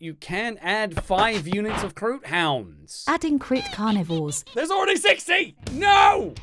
You can add 5 units of Kroot hounds. Adding Kroot carnivores. There's already 60! No!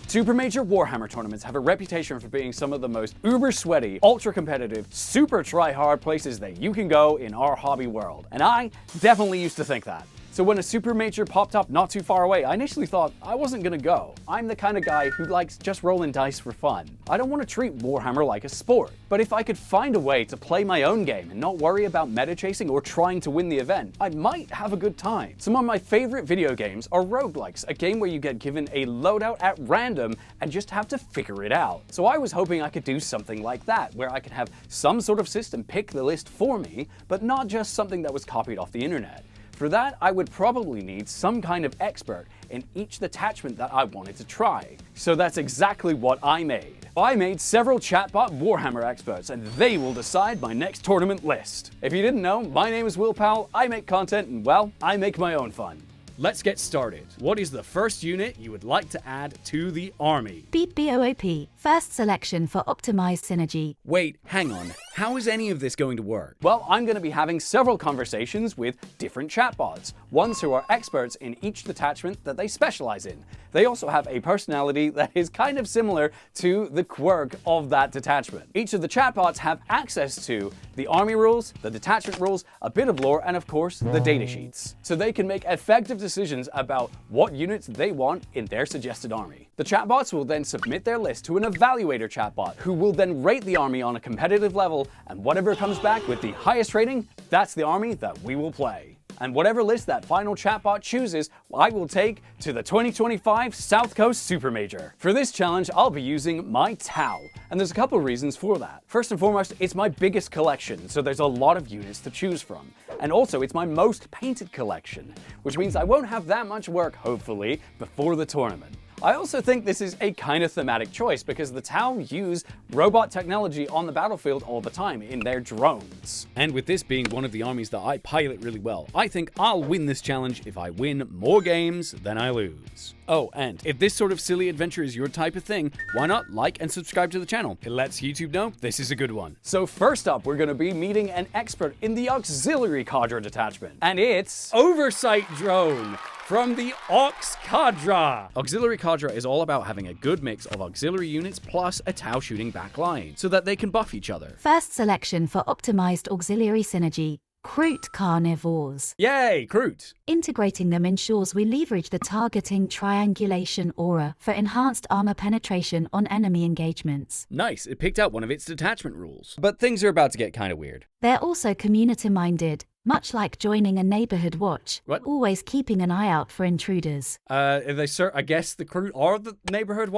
Super major Warhammer tournaments have a reputation for being some of the most uber sweaty, ultra competitive, super try-hard places that you can go in our hobby world. And I definitely used to think that. So when a super major popped up not too far away, I initially thought I wasn't gonna go. I'm the kind of guy who likes just rolling dice for fun. I don't want to treat Warhammer like a sport. But if I could find a way to play my own game and not worry about meta chasing or trying to win the event, I might have a good time. Some of my favorite video games are roguelikes, a game where you get given a loadout at random and just have to figure it out. So I was hoping I could do something like that, where I could have some sort of system pick the list for me, but not just something that was copied off the internet. For that, I would probably need some kind of expert in each detachment that I wanted to try. So that's exactly what I made. I made several Chatbot Warhammer experts, and they will decide my next tournament list. If you didn't know, my name is Will Powell, I make content, and well, I make my own fun. Let's get started. What is the first unit you would like to add to the army? Beep BOOP. First selection for optimized synergy. Wait, hang on. How is any of this going to work? Well, I'm going to be having several conversations with different chatbots, ones who are experts in each detachment that they specialize in. They also have a personality that is kind of similar to the quirk of that detachment. Each of the chatbots have access to the army rules, the detachment rules, a bit of lore, and of course, the data sheets. So they can make effective decisions about what units they want in their suggested army. The chatbots will then submit their list to an evaluator chatbot, who will then rate the army on a competitive level, and whatever comes back with the highest rating, that's the army that we will play. And whatever list that final chatbot chooses, I will take to the 2025 South Coast Super Major. For this challenge, I'll be using my Tau, and there's a couple of reasons for that. First and foremost, it's my biggest collection, so there's a lot of units to choose from. And also, it's my most painted collection, which means I won't have that much work, hopefully, before the tournament. I also think this is a kind of thematic choice because the Tau use robot technology on the battlefield all the time in their drones. And with this being one of the armies that I pilot really well, I think I'll win this challenge if I win more games than I lose. Oh, and if this sort of silly adventure is your type of thing, why not like and subscribe to the channel? It lets YouTube know this is a good one. So first up, we're going to be meeting an expert in the auxiliary Cadre detachment. And it's Oversight Drone from the Aux Cadre. Auxiliary Cadre is all about having a good mix of auxiliary units plus a Tau shooting back line, so that they can buff each other. First selection for optimized auxiliary synergy. Kroot carnivores. Yay, Kroot! Integrating them ensures we leverage the targeting triangulation aura for enhanced armor penetration on enemy engagements. Nice, it picked out one of its detachment rules. But things are about to get kind of weird. They're also community-minded, much like joining a neighborhood watch, What? always keeping an eye out for intruders. I guess the Kroot are the neighborhood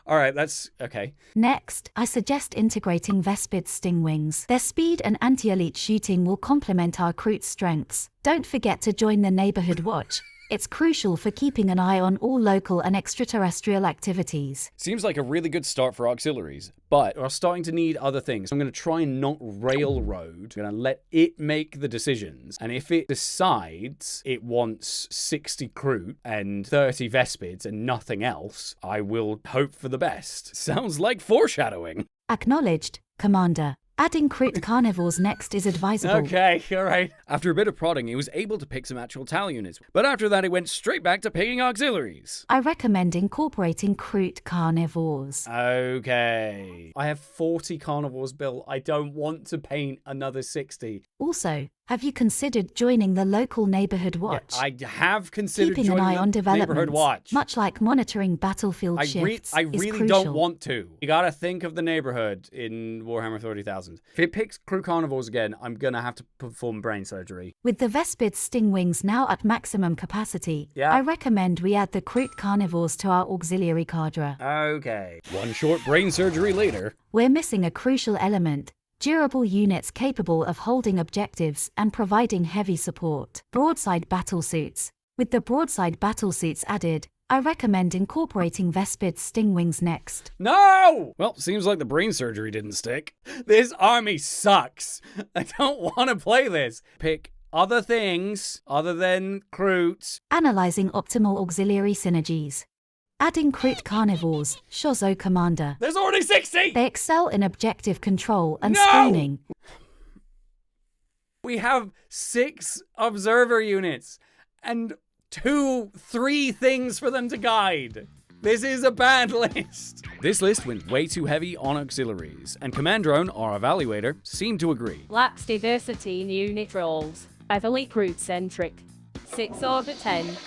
Alright, that's okay. Next, I suggest integrating Vespid's Stingwings. Their speed and anti-elite shooting will complement our Kroot's strengths. Don't forget to join the neighborhood watch. It's crucial for keeping an eye on all local and extraterrestrial activities. Seems like a really good start for auxiliaries, but we're starting to need other things. I'm going to try and not railroad. I'm going to let it make the decisions. And if it decides it wants 60 Kroot and 30 Vespids and nothing else, I will hope for the best. Sounds like foreshadowing. Acknowledged, Commander. Adding Kroot carnivores next is advisable. Okay, alright. After a bit of prodding, he was able to pick some actual Tau units, but after that, it went straight back to picking auxiliaries. I recommend incorporating Kroot carnivores. Okay. I have 40 carnivores built. I don't want to paint another 60. Also, have you considered joining the local neighborhood watch? Yeah, I have considered Keeping an joining eye on the neighborhood developments, watch. much like monitoring battlefield shifts, I is really crucial. don't want to. You gotta think of the neighborhood in Warhammer 30,000. If it picks Kroot carnivores again, I'm gonna have to perform brain surgery. With the Vespid's Stingwings now at maximum capacity, I recommend we add the Kroot carnivores to our auxiliary cadre. Okay. One short brain surgery later. We're missing a crucial element. Durable units capable of holding objectives and providing heavy support. Broadside battlesuits. With the broadside battlesuits added, I recommend incorporating Vespid's Stingwings next. No! Well, seems like the brain surgery didn't stick. This army sucks. I don't want to play this. Pick other things other than Kroot. Analyzing optimal auxiliary synergies. Adding Kroot carnivores, Shozo Commander. There's already 60! They excel in objective control and screening. We have 6 observer units and 3 things for them to guide. This is a bad list. This list went way too heavy on auxiliaries, and Command Drone, our evaluator, seemed to agree. Lacks diversity in unit roles. Heavily Kroot-centric. 6 over 10.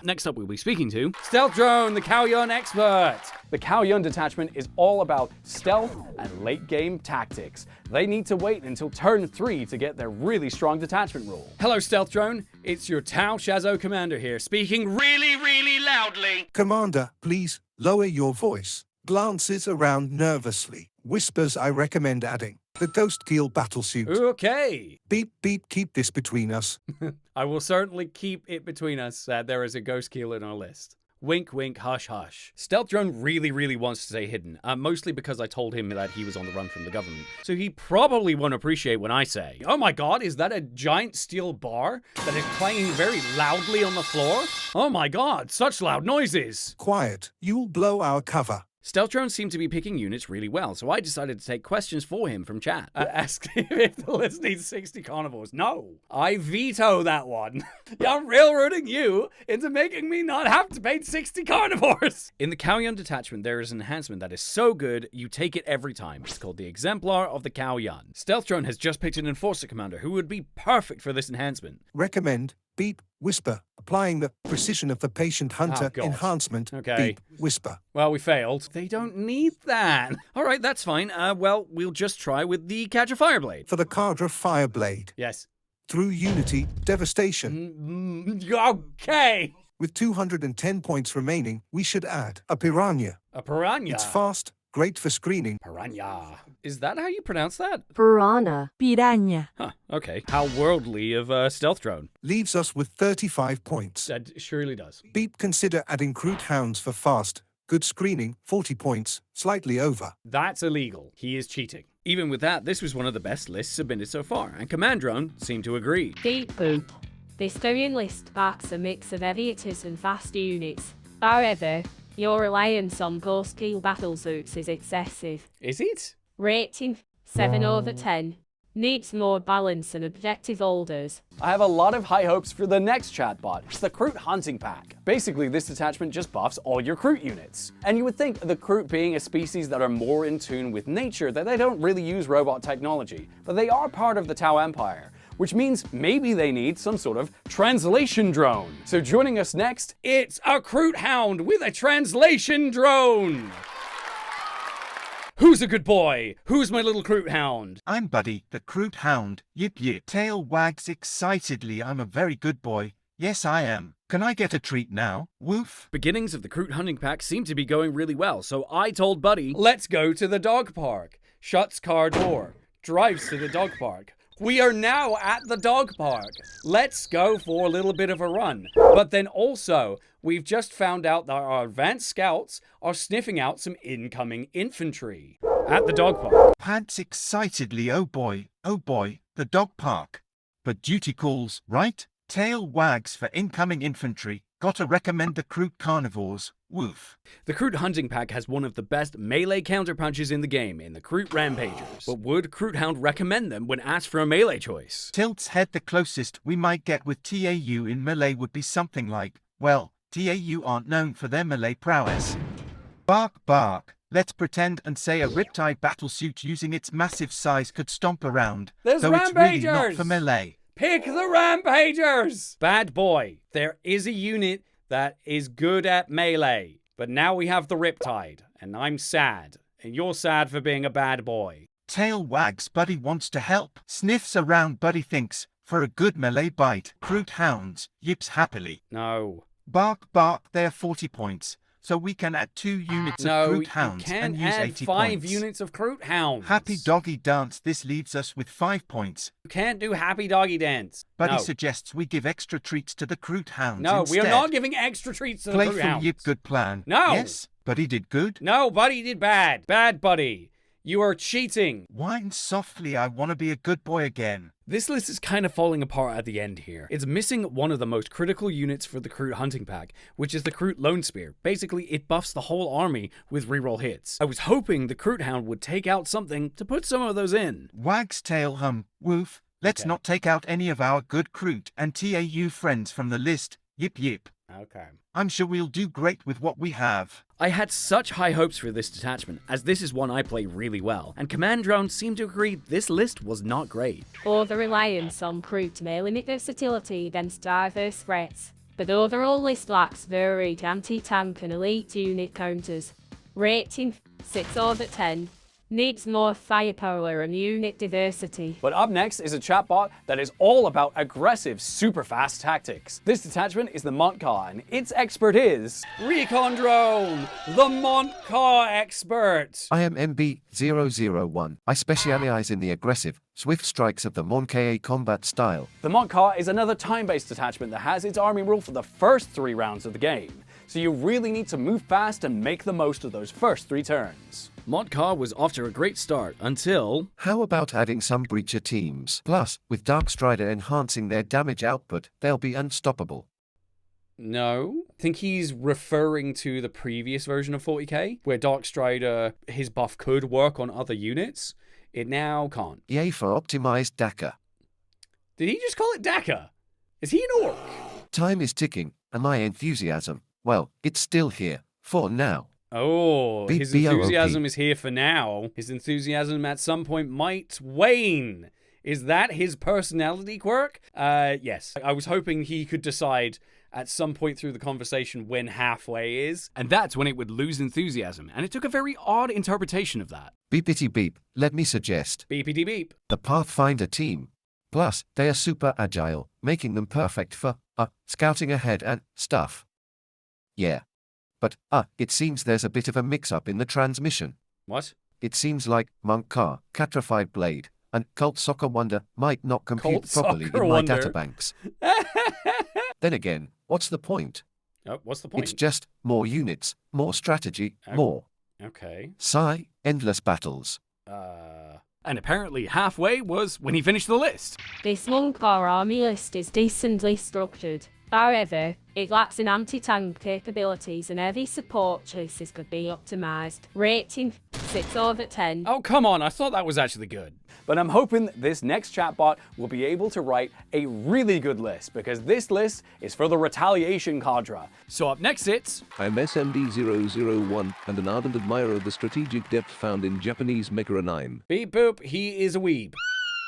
Next up, we'll be speaking to Stealth Drone, the Kauyon expert. The Kauyon detachment is all about stealth and late-game tactics. They need to wait until turn 3 to get their really strong detachment rule. Hello, Stealth Drone. It's your Tau Shazo commander here, speaking really, really loudly. Commander, please lower your voice. Glances around nervously. Whispers I recommend adding. The Ghost Keel battlesuit. Okay. Beep, beep, keep this between us. I will certainly keep it between us that there is a Ghost Keel in our list. Wink, wink, hush, hush. Stealth Drone really, really wants to stay hidden, mostly because I told him that he was on the run from the government. So he probably won't appreciate when I say, oh my god, is that a giant steel bar that is clanging very loudly on the floor? Oh my god, such loud noises. Quiet, you'll blow our cover. Stealth Drones seem to be picking units really well, so I decided to take questions for him from chat. Ask him if the list needs 60 carnivores. No, I veto that one. I'm railroading you into making me not have to pay 60 carnivores. In the Kauyon detachment, there is an enhancement that is so good, you take it every time. It's called the Exemplar of the Kauyon. Stealth Drone has just picked an Enforcer commander who would be perfect for this enhancement. Recommend beep, whisper, applying the precision of the patient hunter enhancement. Okay. Beep, whisper. Well, we failed. They don't need that. All right, that's fine. Well, we'll just try with the Cadre Fireblade. For the Cadre Fireblade. Yes. Through Unity, Devastation. Okay. With 210 points remaining, we should add a Piranha. A Piranha? It's fast, great for screening. Piranha. Is that how you pronounce that? Piranha. Piranha. Huh, okay. How worldly of Stealth Drone. Leaves us with 35 points. That surely does. Beep, consider adding Kroot Hounds for fast, good screening, 40 points, slightly over. That's illegal. He is cheating. Even with that, this was one of the best lists submitted so far, and Command Drone seemed to agree. Deep poop. This Kauyon list backs a mix of heavy hitters and fast units. However, your reliance on Ghost Keel battlesuits is excessive. Is it? Rating 7 over 10. Needs more balance and objective holders. I have a lot of high hopes for the next chatbot. It's the Kroot Hunting Pack. Basically, this detachment just buffs all your Kroot units. And you would think the Kroot being a species that are more in tune with nature that they don't really use robot technology, but they are part of the Tau Empire, which means maybe they need some sort of translation drone. So joining us next, it's a Kroot Hound with a translation drone. Who's a good boy? Who's my little Kroot Hound? I'm Buddy, the Kroot Hound. Yip yip. Tail wags excitedly. I'm a very good boy. Yes, I am. Can I get a treat now? Woof. Beginnings of the Kroot Hunting Pack seem to be going really well, so I told Buddy, let's go to the dog park. Shuts car door. Drives to the dog park. We are now at the dog park. Let's go for a little bit of a run. But then also, we've just found out that our advanced scouts are sniffing out some incoming infantry at the dog park. Pants excitedly. Oh boy, the dog park. But duty calls, right? Tail wags for incoming infantry. Gotta recommend the Kroot carnivores. Woof. The Kroot Hunting Pack has one of the best melee counterpunches in the game in the Kroot Rampagers. But would Kroot Hound recommend them when asked for a melee choice? Tilt's head. The closest we might get with TAU in melee would be something like, well, TAU aren't known for their melee prowess. Bark bark. Let's pretend and say a Riptide battlesuit using its massive size could stomp around. There's though Rampagers! It's really not for melee. Pick the Rampagers! Bad boy. There is a unit that is good at melee. But now we have the Riptide, and I'm sad. And you're sad for being a bad boy. Tail wags. Buddy wants to help. Sniffs around. Buddy thinks, for a good melee bite. Kroot Hounds. Yips happily. No. Bark bark. They're 40 points. So we can add 2 units of Kroot Hounds and use 80 5 points. units of Kroot Hounds. Happy doggy dance. This leaves us with 5 points. You can't do happy doggy dance. Buddy No. suggests we give extra treats to the Kroot Hounds No, instead. we are not giving extra treats to the Kroot Playful Hounds. Yip, good plan. No. Yes, Buddy did good. No, Buddy did bad. Bad Buddy. You are cheating. Whine softly. I want to be a good boy again. This list is kind of falling apart at the end here. It's missing one of the most critical units for the Kroot Hunting Pack, which is the Kroot Lone Spear. Basically, it buffs the whole army with reroll hits. I was hoping the Kroot Hound would take out something to put some of those in. Wag's tail hum. Woof. Let's Okay. not take out any of our good Kroot and TAU friends from the list. Yip yip. Okay. I'm sure we'll do great with what we have. I had such high hopes for this detachment, as this is one I play really well, and Command Drone seemed to agree this list was not great. Or the reliance on Kroot may limit versatility against diverse threats, but the overall list lacks varied anti-tank and elite unit counters. Rating 6 over 10. Needs more firepower and unit diversity. But up next is a chatbot that is all about aggressive, super fast tactics. This detachment is the Mont'ka, and its expert is Recon Drone, the Mont'ka expert. I am MB001. I specialize in the aggressive, swift strikes of the Mont'ka combat style. The Mont'ka is another time-based detachment that has its army rule for the first 3 rounds of the game, so you really need to move fast and make the most of those first 3 turns. Mont'ka was off to a great start until... How about adding some breacher teams? Plus, with Darkstrider enhancing their damage output, they'll be unstoppable. No. I think he's referring to the previous version of 40k, where Darkstrider, his buff could work on other units. It now can't. Yay for optimized Daka. Did he just call it Daka? Is he an orc? Time is ticking, and my enthusiasm, well, it's still here. For now. Oh, his BOOP. enthusiasm is here for now. His enthusiasm at some point might wane. Is that his personality quirk? Yes. I was hoping he could decide at some point through the conversation when halfway is, and that's when it would lose enthusiasm, and it took a very odd interpretation of that. Beepity beep, let me suggest. Beepity beep. The Pathfinder team. Plus, they are super agile, making them perfect for, scouting ahead and stuff. Yeah. But, it seems there's a bit of a mix-up in the transmission. What? It seems like Mont'ka, Catrified Blade, and Cult Soccer Wonder might not compute Cult properly Soccer in my Wonder. databanks. Then again, what's the point? Oh, what's the point? It's just more units, more strategy, Oh. more. Okay. Sigh, endless battles. And apparently halfway was when he finished the list. This Mont'ka army list is decently structured. However, it lacks in anti-tank capabilities and heavy support choices could be optimized. Rating 6 over 10. Oh, come on, I thought that was actually good. But I'm hoping that this next chatbot will be able to write a really good list, because this list is for the Retaliation Cadre. So up next it's... I'm SMD001 and an ardent admirer of the strategic depth found in Japanese mecha anime. Beep boop, he is a weeb.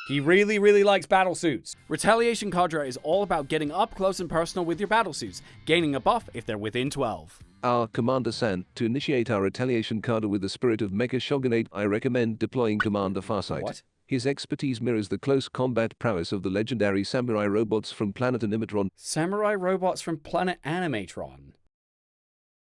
He really, really likes battlesuits. Retaliation Cadre is all about getting up close and personal with your battlesuits, gaining a buff if they're within 12. Our Commander-san, to initiate our Retaliation Cadre with the spirit of Mecha Shogunate, I recommend deploying Commander Farsight. What? His expertise mirrors the close combat prowess of the legendary samurai robots from planet Animatron. Samurai robots from planet Animatron.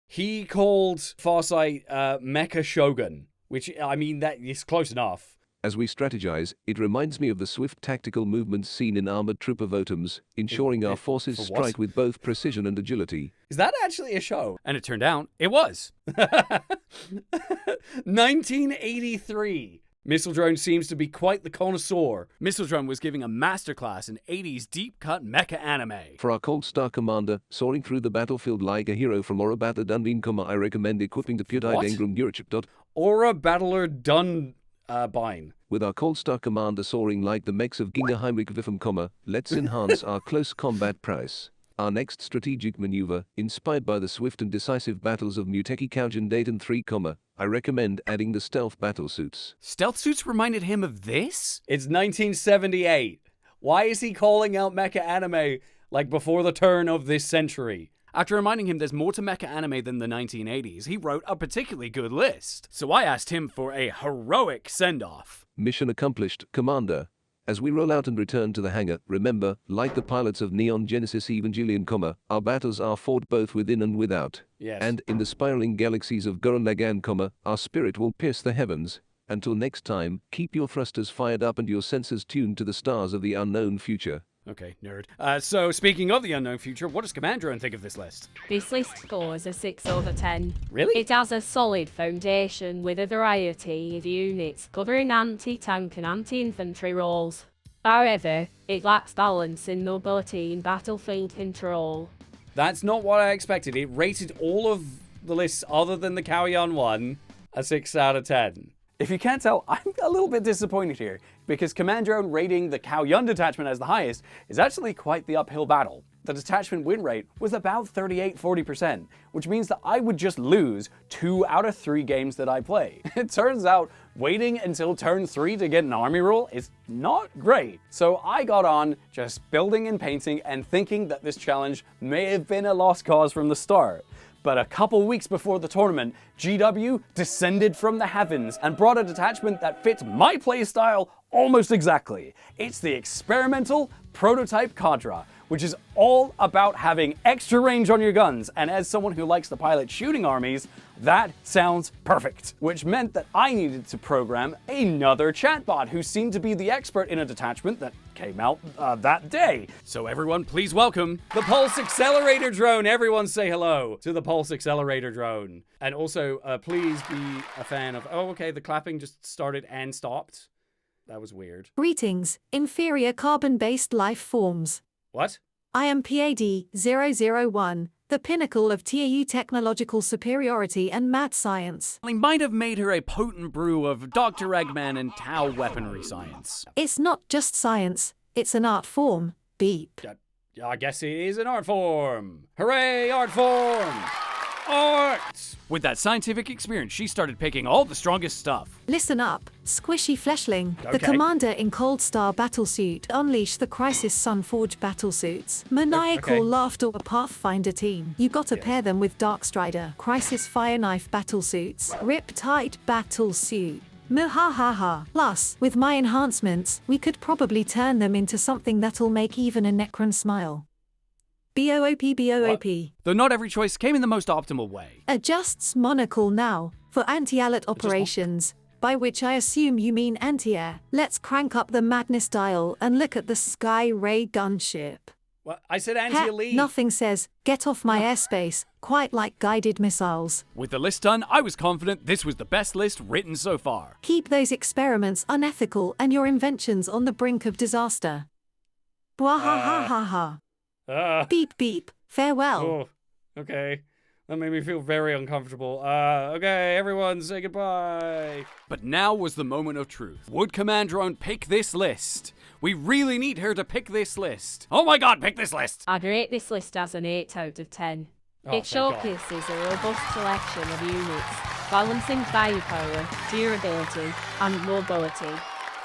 He called Farsight Mecha Shogun, which, I mean, that is close enough. As we strategize, it reminds me of the swift tactical movements seen in armored trooper votoms, ensuring our forces for what? strike with both precision and agility. Is that actually a show? And it turned out it was. 1983. Missile Drone seems to be quite the connoisseur. Missile Drone was giving a masterclass in 80s deep-cut mecha anime. For our Cold Star Commander, soaring through the battlefield like a hero from Orabata Dunbin, I recommend equipping the Pyodai What? Dengram Gurachip. Aura Battler Bine. With our Cold Star Commander soaring like the mechs of Ginga Heinrich Wiffum, let's enhance our close combat prowess. Our next strategic maneuver, inspired by the swift and decisive battles of Muteki Kauyon Dayton 3, I recommend adding the stealth battlesuits. Stealth suits reminded him of this? It's 1978. Why is he calling out mecha anime like before the turn of this century? After reminding him there's more to mecha anime than the 1980s, he wrote a particularly good list. So I asked him for a heroic send-off. Mission accomplished, Commander. As we roll out and return to the hangar, remember, like the pilots of Neon Genesis Evangelion, our battles are fought both within and without. Yes. And in the spiraling galaxies of Gurren Lagann, our spirit will pierce the heavens. Until next time, keep your thrusters fired up and your sensors tuned to the stars of the unknown future. Okay, nerd. So speaking of the unknown future, what does Command Drone think of this list? This list scores a 6 over 10. Really? It has a solid foundation with a variety of units covering anti-tank and anti-infantry roles. However, it lacks balance in mobility and battlefield control. That's not what I expected. It rated all of the lists other than the Kauyon one a 6 out of 10. If you can't tell, I'm a little bit disappointed here, because Command Drone rating the Kauyon detachment as the highest is actually quite the uphill battle. The detachment win rate was about 38-40%, which means that I would just lose 2 out of 3 games that I play. It turns out waiting until turn 3 to get an army roll is not great. So I got on just building and painting and thinking that this challenge may have been a lost cause from the start. But a couple weeks before the tournament, GW descended from the heavens and brought a detachment that fits my playstyle almost exactly. It's the experimental prototype Cadre, which is all about having extra range on your guns, and as someone who likes to pilot shooting armies, that sounds perfect. Which meant that I needed to program another chatbot who seemed to be the expert in a detachment that came out that day. So everyone, please welcome the Pulse Accelerator Drone. Everyone say hello to the Pulse Accelerator Drone. And also, please be a fan of... Oh, okay, the clapping just started and stopped. That was weird. Greetings, inferior carbon-based life forms. What? I am PAD-001, the pinnacle of TAU technological superiority and mad science. They might have made her a potent brew of Dr. Eggman and Tau weaponry science. It's not just science, it's an art form. Beep. I guess it is an art form. Hooray, art form! Art! With that scientific experience, she started picking all the strongest stuff. Listen up, squishy fleshling. Okay. The commander in Cold Star battlesuit. Unleash the Crisis Sunforge battlesuits. Maniacal Okay. laughter Pathfinder team. You gotta pair them with Darkstrider. Crisis Fire Knife battlesuits. Riptide battlesuit. Muhahaha. Plus, with my enhancements, we could probably turn them into something that'll make even a Necron smile. BOOP. Though not every choice came in the most optimal way. Adjusts monocle now for anti-alert operations, by which I assume you mean anti-air. Let's crank up the madness dial and look at the Sky Ray gunship. Well, I said Heck, anti-elite. nothing says, get off my airspace, quite like guided missiles. With the list done, I was confident this was the best list written so far. Keep those experiments unethical and your inventions on the brink of disaster. Bwahahaha. Beep beep. Farewell. Oh, okay. That made me feel very uncomfortable. Okay, everyone say goodbye. But now was the moment of truth. Would Command Drone pick this list? We really need her to pick this list. Oh my god, pick this list! I'd rate this list as an 8 out of 10. Oh, It thank God. showcases a robust selection of units, balancing firepower, durability, and mobility.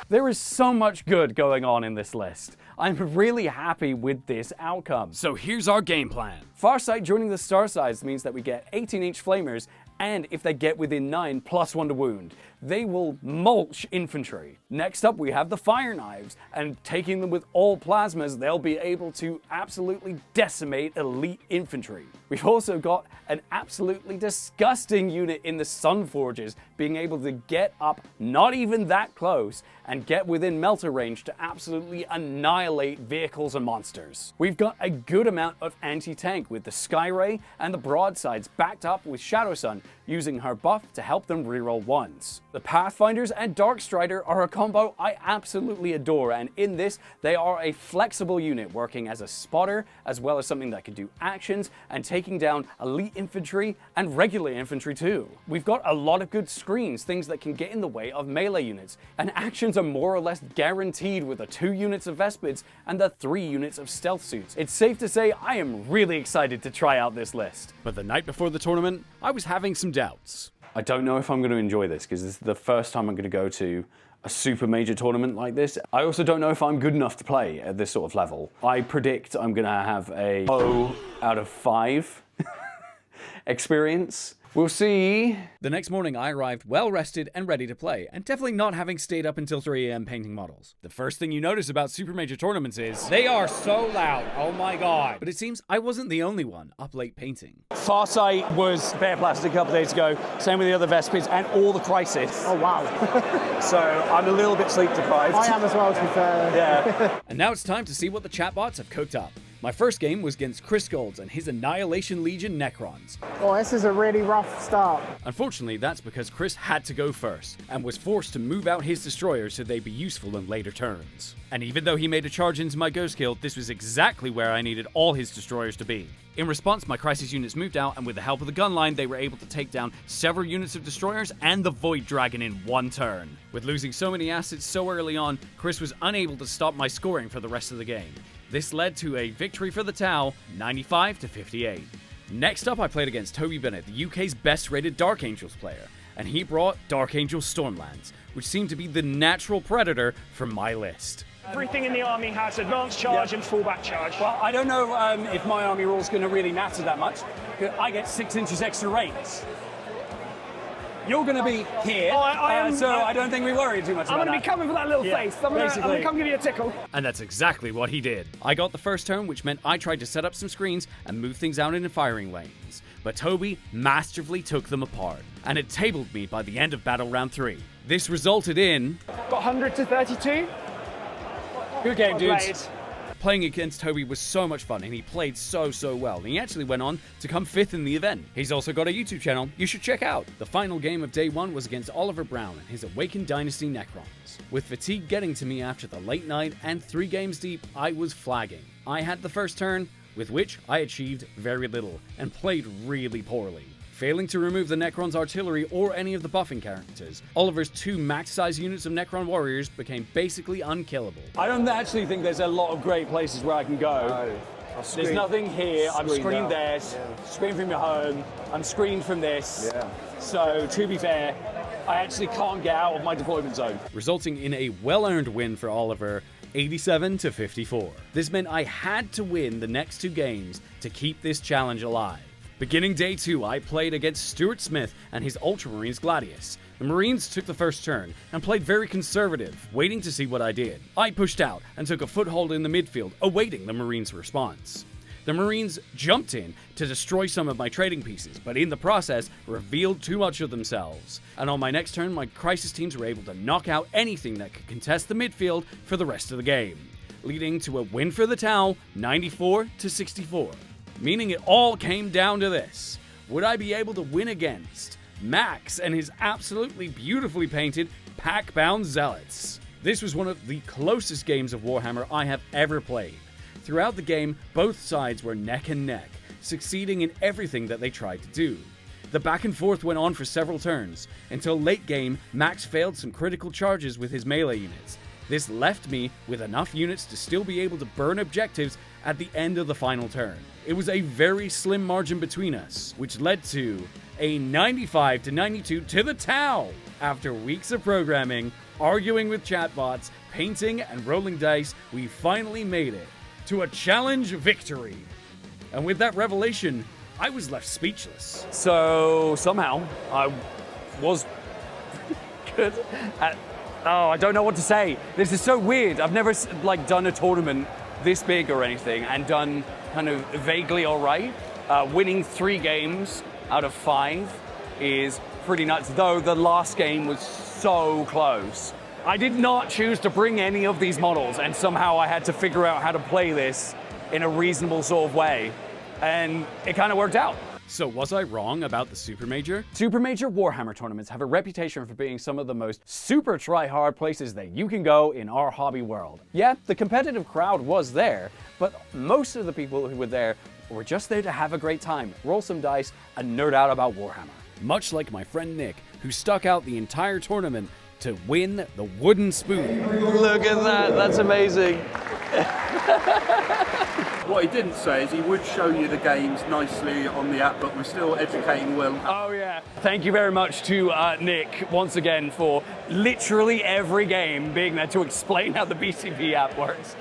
There is so much good going on in this list. I'm really happy with this outcome. So here's our game plan. Farsight joining the star size means that we get 18-inch flamers, and if they get within 9, +1 to wound. They will mulch infantry. Next up, we have the fire knives, and taking them with all plasmas, they'll be able to absolutely decimate elite infantry. We've also got an absolutely disgusting unit in the Sun Forges, being able to get up not even that close and get within melter range to absolutely annihilate vehicles and monsters. We've got a good amount of anti-tank with the Skyray and the broadsides backed up with Shadow Sun, using her buff to help them reroll ones. The Pathfinders and Darkstrider are a combo I absolutely adore, and in this, they are a flexible unit working as a spotter, as well as something that can do actions and taking down elite infantry and regular infantry too. We've got a lot of good screens, things that can get in the way of melee units, and actions are more or less guaranteed with the 2 units of Vespids and the 3 units of stealth suits. It's safe to say I am really excited to try out this list. But the night before the tournament, I was having some doubts. I don't know if I'm going to enjoy this, because this is the first time I'm going to go to a super major tournament like this. I also don't know if I'm good enough to play at this sort of level. I predict I'm going to have a 0 out of 5 experience. We'll see. The next morning, I arrived well rested and ready to play, and definitely not having stayed up until 3 AM painting models. The first thing you notice about super major tournaments is they are so loud. Oh my god. But it seems I wasn't the only one up late painting. Farsight was bare plastic a couple days ago, same with the other Vespids and all the Crisis. Oh wow. So I'm a little bit sleep deprived. I am as well, to be fair. Yeah. And now it's time to see what the chatbots have cooked up. My first game was against Chris Golds and his Annihilation Legion Necrons. Oh, this is a really rough start. Unfortunately, that's because Chris had to go first, and was forced to move out his destroyers so they'd be useful in later turns. And even though he made a charge into my Ghost Guild, this was exactly where I needed all his destroyers to be. In response, my Crisis units moved out, and with the help of the gun line, they were able to take down several units of destroyers and the Void Dragon in one turn. With losing so many assets so early on, Chris was unable to stop my scoring for the rest of the game. This led to a victory for the Tau, 95-58. Next up, I played against Toby Bennett, the UK's best rated Dark Angels player, and he brought Dark Angel Stormlands, which seemed to be the natural predator for my list. Everything in the army has advanced charge and fallback charge. Well, I don't know if my army rule's going to really matter that much. I get 6 inches extra range. You're going to be here, so I don't think we worry too much about that. I'm going to be coming for that little face. I'm going to come give you a tickle. And that's exactly what he did. I got the first turn, which meant I tried to set up some screens and move things out into firing lanes. But Toby masterfully took them apart, and it tabled me by the end of battle round 3. This resulted in... Got 100 to 32. Good game, dudes. Playing against Toby was so much fun, and he played so well, and he actually went on to come 5th in the event. He's also got a YouTube channel you should check out. The final game of day 1 was against Oliver Brown and his Awakened Dynasty Necrons. With fatigue getting to me after the late night and 3 games deep, I was flagging. I had the first turn, with which I achieved very little, and played really poorly. Failing to remove the Necron's artillery or any of the buffing characters, Oliver's 2 max-size units of Necron warriors became basically unkillable. I don't actually think there's a lot of great places where I can go. There's nothing here. I'm screened there, screened from your home. I'm screened from this. So, to be fair, I actually can't get out of my deployment zone. Resulting in a well-earned win for Oliver, 87-54. This meant I had to win the next 2 games to keep this challenge alive. Beginning day 2, I played against Stuart Smith and his Ultramarines Gladius. The Marines took the first turn and played very conservative, waiting to see what I did. I pushed out and took a foothold in the midfield, awaiting the Marines' response. The Marines jumped in to destroy some of my trading pieces, but in the process revealed too much of themselves. And on my next turn, my Crisis teams were able to knock out anything that could contest the midfield for the rest of the game, leading to a win for the Tau, 94-64. Meaning it all came down to this. Would I be able to win against Max and his absolutely beautifully painted pack-bound zealots? This was one of the closest games of Warhammer I have ever played. Throughout the game, both sides were neck and neck, succeeding in everything that they tried to do. The back and forth went on for several turns, until late game, Max failed some critical charges with his melee units. This left me with enough units to still be able to burn objectives at the end of the final turn. It was a very slim margin between us, which led to a 95-92 to the Tau. After weeks of programming, arguing with chatbots, painting, and rolling dice, we finally made it to a challenge victory. And with that revelation, I was left speechless. So, somehow, I was good at... Oh, I don't know what to say. This is so weird. I've never, done a tournament this big or anything and done kind of vaguely all right. Winning 3 games out of 5 is pretty nuts, though the last game was so close. I did not choose to bring any of these models, and somehow I had to figure out how to play this in a reasonable sort of way, and it kind of worked out. So was I wrong about the Super Major? Super Major Warhammer tournaments have a reputation for being some of the most super try-hard places that you can go in our hobby world. Yeah, the competitive crowd was there, but most of the people who were there were just there to have a great time, roll some dice, and nerd out about Warhammer. Much like my friend Nick, who stuck out the entire tournament to win the wooden spoon. Look at that, that's amazing. What he didn't say is he would show you the games nicely on the app, but we're still educating Will. Oh yeah. Thank you very much to Nick, once again, for literally every game being there to explain how the BCP app works.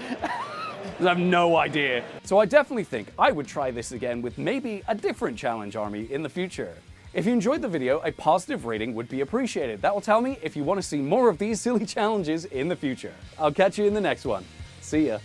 I have no idea. So I definitely think I would try this again with maybe a different challenge army in the future. If you enjoyed the video, a positive rating would be appreciated. That will tell me if you want to see more of these silly challenges in the future. I'll catch you in the next one. See ya.